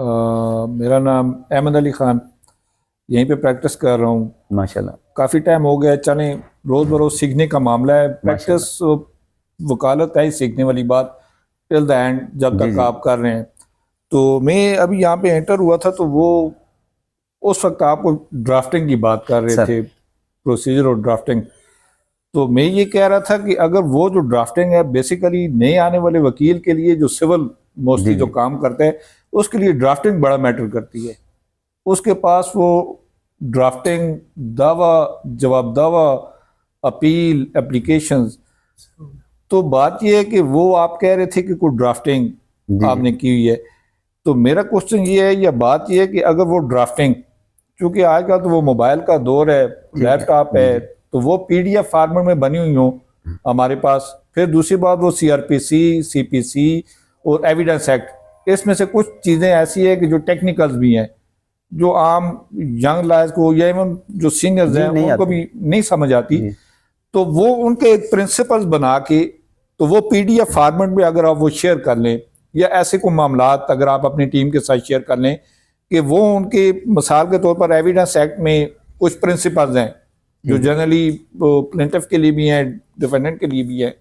मेरा नाम अहमद अली ख़ान, यहीं पे प्रैक्टिस कर रहा हूँ। माशाल्लाह। काफ़ी टाइम हो गया, चलें रोज़ बरोज़ सीखने का मामला है। प्रैक्टिस वकालत है ही सीखने वाली बात, टिल द एंड जब जी तक जी आप कर रहे हैं। तो मैं अभी यहाँ पे एंटर हुआ था, तो वो उस वक्त आपको ड्राफ्टिंग की बात कर रहे सर। थे, प्रोसीजर और ड्राफ्टिंग। तो मैं ये कह रहा था कि अगर वो जो ड्राफ्टिंग है बेसिकली नए आने वाले वकील के लिए, जो सिविल जी मोस्टली जो जी काम करता है, उसके लिए ड्राफ्टिंग बड़ा मैटर करती है। उसके पास वो ड्राफ्टिंग, दावा, जवाब दावा, अपील, एप्लीकेशंस। तो बात ये है कि वो आप कह रहे थे कि कोई ड्राफ्टिंग जी जी आपने की हुई है। तो मेरा क्वेश्चन ये है, या बात ये है कि अगर वो ड्राफ्टिंग, क्योंकि आज का तो वो मोबाइल का दौर है, ठीक है। लैपटॉप जी है, जी तो वो पीडीएफ फॉर्मेट में बनी हुई हो हमारे पास। फिर दूसरी बात, वो सीआरपीसी, सीपीसी और एविडेंस एक्ट, इसमें से कुछ चीज़ें ऐसी है कि जो टेक्निकल्स भी हैं, जो आम यंग लायर्स को या इवन जो सीनियर्स जी हैं नहीं उनको आते। भी नहीं समझ आती। जी तो वो उनके एक प्रिंसिपल्स बना के, तो वो पीडीएफ फॉर्मेट में अगर आप वो शेयर कर लें, या ऐसे को मामलात अगर आप अपनी टीम के साथ शेयर कर लें कि वो उनके मिसाल के तौर पर एविडेंस एक्ट में कुछ प्रिंसिपल्स हैं जो जी जनरली प्लेंटिफ के लिए भी हैं, डिफेंडेंट के लिए भी हैं,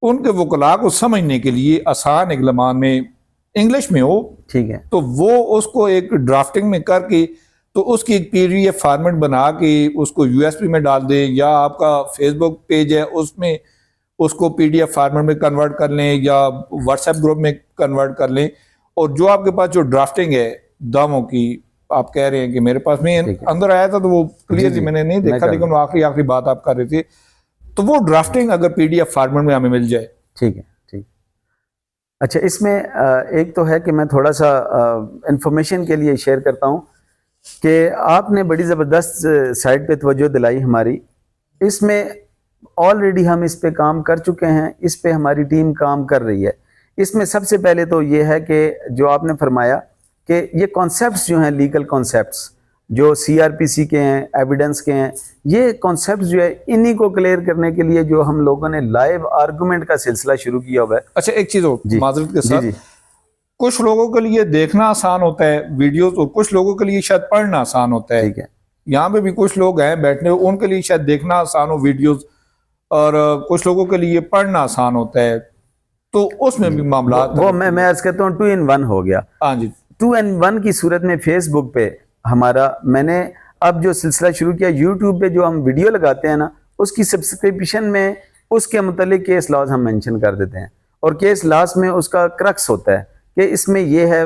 उनके वकला को समझने के लिए आसान एक लमान में इंग्लिश में हो, ठीक है। तो वो उसको एक ड्राफ्टिंग में करके, तो उसकी एक पीडीएफ फॉर्मेट बना के उसको यूएसबी में डाल दें, या आपका फेसबुक पेज है उसमें उसको पीडीएफ फॉर्मेट में कन्वर्ट कर लें, या व्हाट्सएप ग्रुप में कन्वर्ट कर लें। और जो आपके पास जो ड्राफ्टिंग है दावों की, आप कह रहे हैं कि मेरे पास, मैं ठीक है। अंदर आया था तो वो जी क्लियरली जी मैंने नहीं मैं देखा, कर लेकिन दूँ। वो आखिरी आखिरी बात आप कर रहे थे। तो वो ड्राफ्टिंग अगर पीडीएफ फॉर्मेट में हमें मिल जाए। ठीक है। ठीक। अच्छा, इसमें एक तो है कि मैं थोड़ा सा इंफॉर्मेशन के लिए शेयर करता हूँ कि आपने बड़ी ज़बरदस्त साइड पे तवज्जो दिलाई हमारी। इसमें ऑलरेडी हम इस पे काम कर चुके हैं, इस पे हमारी टीम काम कर रही है। इसमें सबसे पहले तो ये है कि जो आपने फरमाया कि ये कॉन्सेप्ट्स जो हैं, लीगल कॉन्सेप्ट्स जो सीआरपीसी के हैं, एविडेंस के हैं, ये कॉन्सेप्ट्स जो है इन्हीं को क्लियर करने के लिए जो हम लोगों ने लाइव आर्गूमेंट का सिलसिला शुरू किया हुआ है। अच्छा, एक चीज़ और जी माजरत के जी साथ, जी कुछ लोगों के लिए देखना आसान होता है वीडियोस, और कुछ लोगों के लिए शायद पढ़ना आसान होता है। ठीक है। यहाँ पे भी कुछ लोग हैं बैठने, उनके लिए शायद देखना आसान हो वीडियोस, और कुछ लोगों के लिए पढ़ना आसान होता है, तो उसमें जी भी मामला वो मैं अर्ज करता हूँ 2 in 1 हो गया। हाँ जी। 2 in 1 की सूरत में फेसबुक पे हमारा, मैंने अब जो सिलसिला शुरू किया, यूट्यूब पे जो हम वीडियो लगाते हैं ना, उसकी सब्सक्रिप्शन में उसके मतलब केस लॉज हम मेंशन कर देते हैं, और केस लॉज में उसका क्रक्स होता है कि इसमें ये है,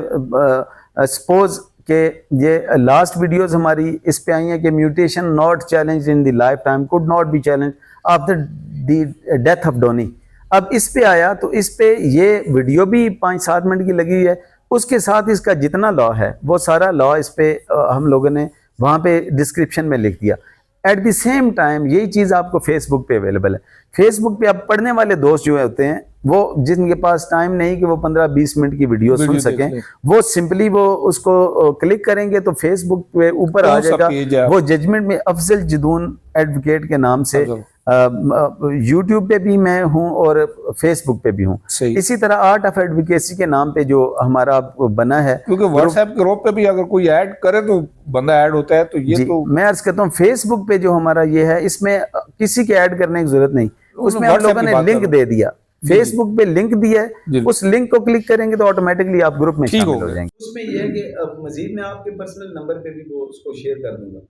सपोज कि ये लास्ट वीडियोस हमारी इस पे आई हैं कि mutation not challenge in the life time could not be challenge after the death of donor. अब इस पे आया तो इस पे ये वीडियो भी 5-7 मिनट की लगी हुई है, उसके साथ इसका जितना लॉ है वो सारा लॉ इस पे हम लोगों ने वहाँ पे डिस्क्रिप्शन में लिख दिया। एट द सेम टाइम यही चीज़ आपको फेसबुक पे अवेलेबल है। फेसबुक पे अब पढ़ने वाले दोस्त जो होते हैं, वो जिनके पास टाइम नहीं कि वो 15-20 मिनट की वीडियो सुन सकें, वो सिंपली वो उसको क्लिक करेंगे तो फेसबुक पे ऊपर आ जाएगा वो जजमेंट में अफजल जदून एडवोकेट के नाम से। यूट्यूब पे भी मैं हूँ और फेसबुक पे भी हूँ। इसी तरह आर्ट ऑफ एडवोकेसी के नाम पे जो हमारा बना है, क्योंकि व्हाट्सएप ग्रुप पे भी अगर कोई ऐड करे तो बंदा ऐड होता है, तो ये तो मैं अर्ज करता हूँ फेसबुक पे जो हमारा ये है, इसमें किसी के ऐड करने की जरूरत नहीं, उसमें हम लोगों ने लिंक दे दिया, फेसबुक पे लिंक दिया है, उस लिंक को क्लिक करेंगे तो ऑटोमेटिकली आप ग्रुप में शामिल हो जाएंगे। उसमें यह है कि अब मजीद मैं आपके पर्सनल नंबर पे भी वो उसको शेयर कर दूंगा।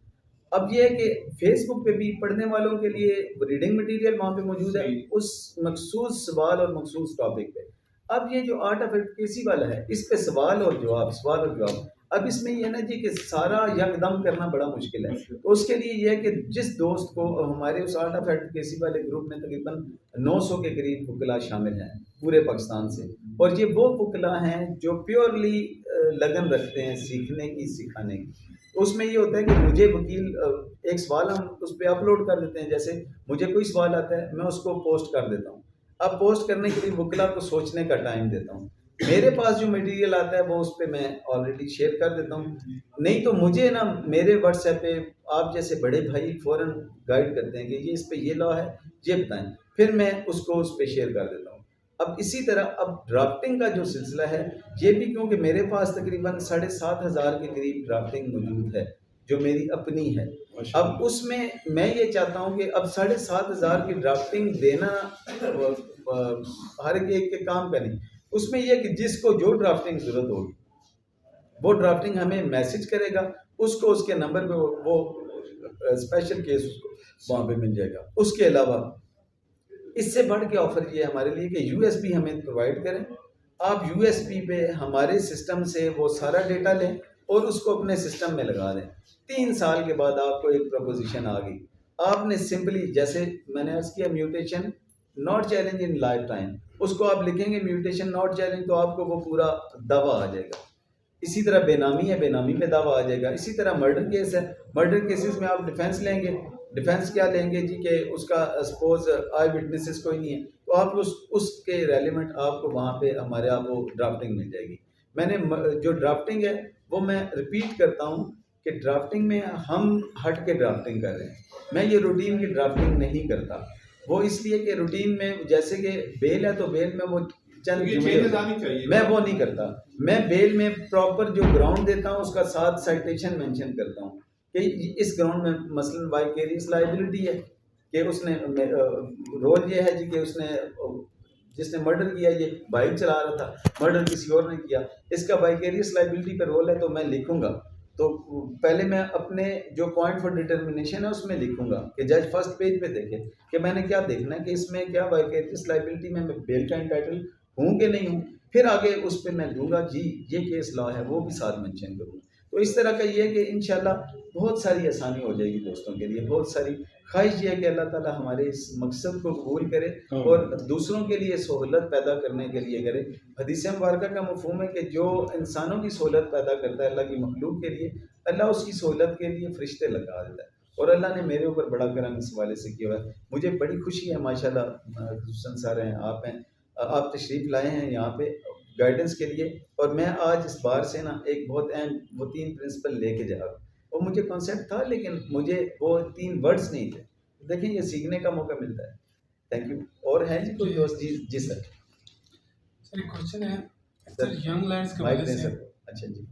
अब ये है कि फेसबुक पे भी पढ़ने वालों के लिए रीडिंग मटेरियल वहाँ पे मौजूद है उस मखसूस सवाल और मखसूस टॉपिक पे। अब ये जो आर्ट ऑफ एडवोकेसी वाला है, इस पे सवाल और जवाब, अब इसमें ये है ना जी कि सारा यकदम करना बड़ा मुश्किल है। तो उसके लिए ये है कि जिस दोस्त को हमारे उस आर्ट ऑफ एडवोकेसी वाले ग्रुप में तकरीबन 900 के करीब वकला शामिल हैं पूरे पाकिस्तान से, और ये वो वकला हैं जो प्योरली लगन रखते हैं सीखने की, सिखाने की। तो उसमें ये होता है कि मुझे वकील एक सवाल हम उस पर अपलोड कर देते हैं, जैसे मुझे कोई सवाल आता है मैं उसको पोस्ट कर देता हूँ। अब पोस्ट करने के लिए वकला को सोचने का टाइम देता हूँ, मेरे पास जो मटेरियल आता है वो उस पर मैं ऑलरेडी शेयर कर देता हूँ। नहीं तो मुझे ना मेरे व्हाट्सएप पे आप जैसे बड़े भाई फ़ौरन गाइड करते हैं कि ये इस पे ये लॉ है, ये बताएं, फिर मैं उसको उस पर शेयर कर देता हूँ। अब इसी तरह अब ड्राफ्टिंग का जो सिलसिला है ये भी, क्योंकि मेरे पास तकरीबन 7,500 के करीब ड्राफ्टिंग मौजूद है जो मेरी अपनी है। अब उसमें मैं ये चाहता हूँ कि अब 7,500 की ड्राफ्टिंग देना हर एक के काम का नहीं, उसमें यह कि जिसको जो ड्राफ्टिंग ज़रूरत होगी वो ड्राफ्टिंग हमें मैसेज करेगा, उसको उसके नंबर पे वो स्पेशल केस उसको वहाँ पे मिल जाएगा। उसके अलावा इससे बढ़ के ऑफर ये हमारे लिए कि यूएसबी हमें प्रोवाइड करें, आप यूएसबी पे हमारे सिस्टम से वो सारा डेटा लें और उसको अपने सिस्टम में लगा दें। 3 साल के बाद आपको एक प्रपोजिशन आ गई, आपने सिंपली, जैसे मैंने अर्ज किया, mutation not challenge in life time, उसको आप लिखेंगे म्यूटेशन नॉट चैलेंज, तो आपको वो पूरा दावा आ जाएगा। इसी तरह बेनामी है, बेनामी पे दावा आ जाएगा। इसी तरह मर्डर केस है, मर्डर केसेस में आप डिफेंस लेंगे, डिफेंस क्या लेंगे जी कि उसका सपोज आई विटनेसेस कोई नहीं है, तो आप उसके रेलिवेंट आपको वहाँ पे हमारे आप वो ड्राफ्टिंग मिल जाएगी। मैंने जो ड्राफ्टिंग है वो मैं रिपीट करता हूँ कि ड्राफ्टिंग में हम हट के ड्राफ्टिंग कर रहे हैं, मैं ये रूटीन की ड्राफ्टिंग नहीं करता। वो इसलिए कि रूटीन में जैसे कि बेल है तो बेल में वो चंद चाहिए, मैं वो नहीं करता। मैं बेल में प्रॉपर जो ग्राउंड देता हूँ उसका साथ साइटेशन मेंशन करता हूँ कि इस ग्राउंड में मसलन वाइकेरियस लायबिलिटी है कि उसने रोल ये है जी कि उसने जिसने मर्डर किया ये बाइक चला रहा था, मर्डर किसी और ने किया, इसका वाइकेरियस लायबिलिटी पे रोल है, तो मैं लिखूंगा। तो पहले मैं अपने जो पॉइंट फॉर डिटर्मिनेशन है उसमें लिखूंगा कि जज फर्स्ट पेज पे देखे कि मैंने क्या देखना है कि इसमें क्या वाइकेरियस लायबिलिटी में मैं बेल का एंटाइटल हूँ कि नहीं हूँ। फिर आगे उस पर मैं दूंगा जी ये केस लॉ है, वो भी साथ मेंशन करूँगा। तो इस तरह का ये है कि इंशाल्लाह बहुत सारी आसानी हो जाएगी दोस्तों के लिए। बहुत सारी ख्वाहिश ये है कि अल्लाह ताला हमारे इस मकसद को कबूल करे और दूसरों के लिए सहूलत पैदा करने के लिए करे। हदीस मुबारक का मफहूम है कि जो इंसानों की सहूलत पैदा करता है अल्लाह की मखलूक के लिए, अल्लाह उसकी सहूलत के लिए फरिश्ते लगा देता है। और अल्लाह ने मेरे ऊपर बड़ा करम इस हवाले से किया हुआ है। मुझे बड़ी खुशी है माशाल्लाह, हुसैन सर हैं, आप हैं, आप तशरीफ़ लाए हैं यहाँ पे गाइडेंस के लिए। और मैं आज इस बार से ना एक बहुत अहम वो 3 प्रिंसिपल लेके जा रहा हूँ। वो मुझे कॉन्सेप्ट था लेकिन मुझे वो 3 वर्ड्स नहीं थे। देखिए ये सीखने का मौका मिलता है। Thank you. और है जी कोई दोस्त? जी जी सर। सर एक क्वेश्चन है सर, यंग लैंड्स के हवाले से। अच्छा जी।